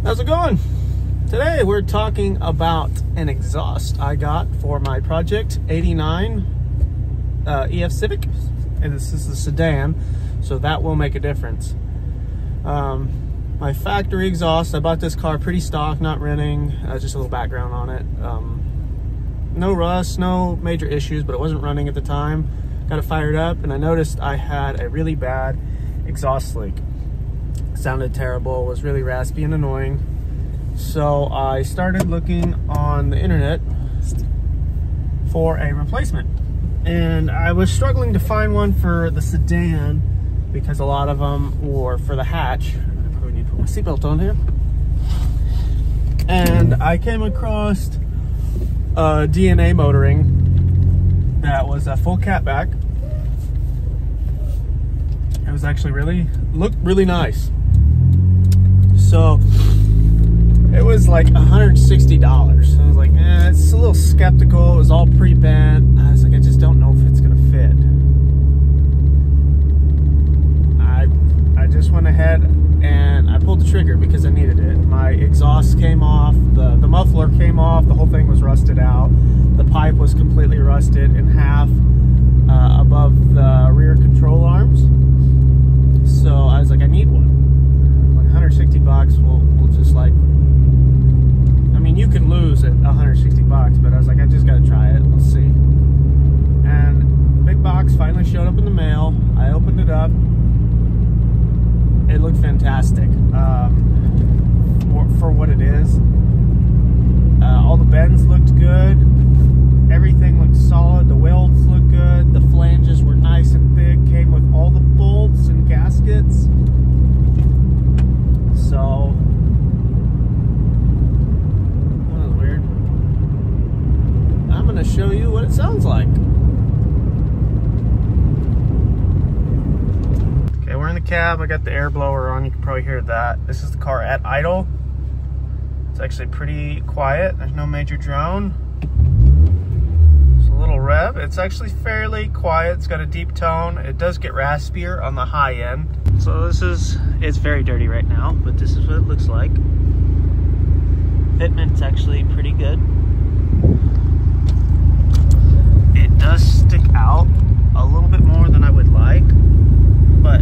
How's it going? Today we're talking about an exhaust I got for my Project 89 EF Civic, and this is the sedan, so that will make a difference. My factory exhaust, I bought this car pretty stock, not renting, just a little background on it. No rust, no major issues, but it wasn't running at the time. Got it fired up and I noticed I had a really bad exhaust leak. Sounded terrible, was really raspy and annoying. So I started looking on the internet for a replacement. And I was struggling to find one for the sedan because a lot of them were for the hatch. I probably need to put my seatbelt on here. And I came across DNA motoring that was a full catback. It was actually looked really nice. So it was like $160. I was like, it's a little skeptical. It was all pre-bent. I was like, I just don't know if it's gonna fit. I just went ahead and I pulled the trigger because I needed it. My exhaust came off, the muffler came off, the whole thing was rusted out. The pipe was completely rusted in half above the rear control arms. So I was like, I need one. $160 will just like, I mean, you can lose at $160, but I was like, I just gotta try it. Let's see. And the big box finally showed up in the mail. I opened it up. It looked fantastic for what it is. All the bends looked good. Everything looked solid. The welds looked good. The flanges were nice and thick. Came with all the bolts and gaskets. So that was weird. I'm gonna show you what it sounds like. Okay, we're in the cab. I got the air blower on. You can probably hear that. This is the car at idle. It's actually pretty quiet. There's no major drone. It's a little rev. It's actually fairly quiet. It's got a deep tone. It does get raspier on the high end. So it's very dirty right now, but this is what it looks like. Fitment's actually pretty good. It does stick out a little bit more than I would like, but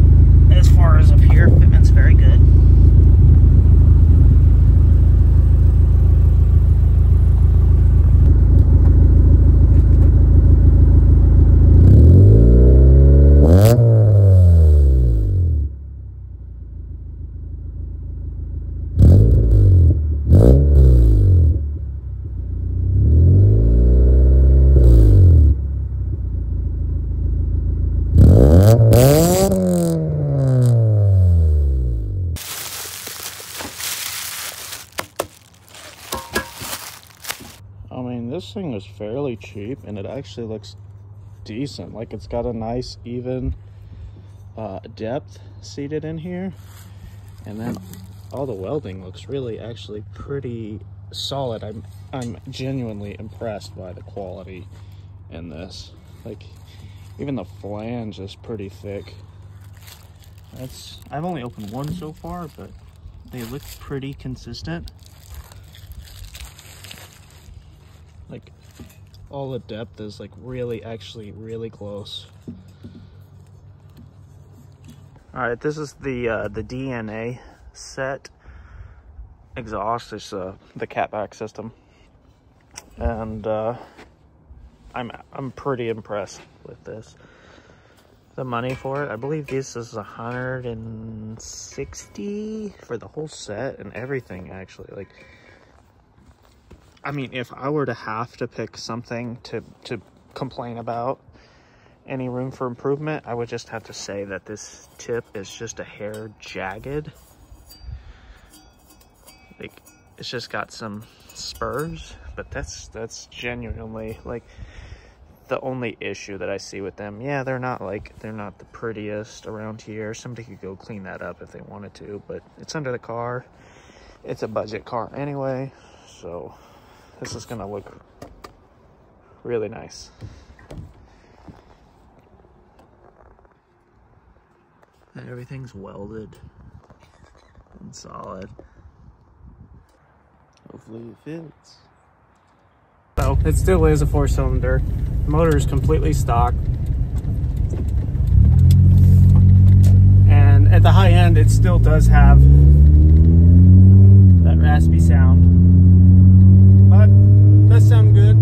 as far as up here, fitment's very good. I mean, this thing is fairly cheap and it actually looks decent. Like, it's got a nice even depth seated in here, and then all the welding looks really actually pretty solid. I'm genuinely impressed by the quality in this. Like, even the flange is pretty thick. I've only opened one so far, but they look pretty consistent. Like, all the depth is like actually really close. All right, this is the DNA set exhaust. It's the catback system, and I'm pretty impressed with this. The money for it, I believe this is $160 for the whole set and everything. Actually, like, I mean, if I were to have to pick something to complain about, any room for improvement, I would just have to say that this tip is just a hair jagged. Like, it's just got some spurs, but that's genuinely like the only issue that I see with them. Yeah, they're not the prettiest around here. Somebody could go clean that up if they wanted to, but it's under the car. It's a budget car anyway, so this is gonna look really nice. And everything's welded and solid. Hopefully it fits. So it still is a 4-cylinder. The motor is completely stock. And at the high end, it still does have that raspy sound. But it does sound good.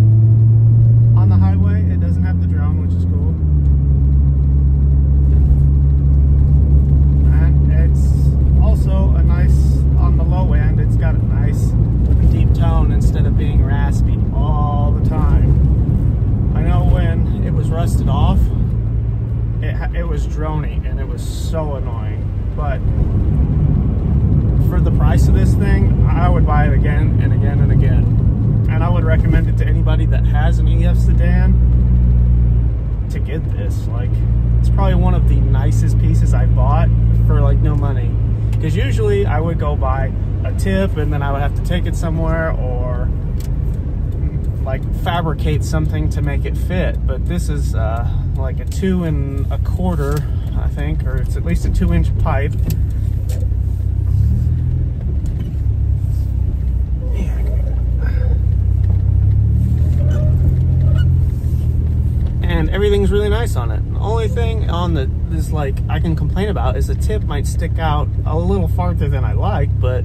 On the highway, it doesn't have the drone, which is cool. And it's also a nice, on the low end, it's got a nice deep tone instead of being raspy all the time. I know when it was rusted off, it was drony and it was so annoying. But for the price of this thing, I would buy it again and again and again. And I would recommend it to anybody that has an EF sedan to get this. Like, it's probably one of the nicest pieces I bought for like no money. Because usually I would go buy a tip and then I would have to take it somewhere or like fabricate something to make it fit. But this is like a 2 1/4, I think, or it's at least a 2-inch pipe. And everything's really nice on it. The only thing on the is like I can complain about is the tip might stick out a little farther than I like, but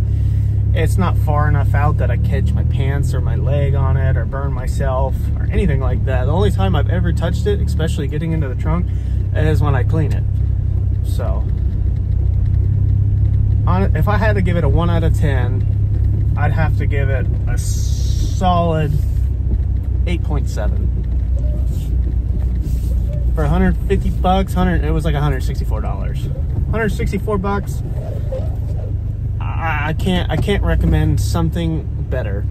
it's not far enough out that I catch my pants or my leg on it or burn myself or anything like that. The only time I've ever touched it, especially getting into the trunk, is when I clean it. So if I had to give it a 1 out of 10, I'd have to give it a solid 8.7. For 150 bucks, it was like $164. 164 bucks. I can't recommend something better.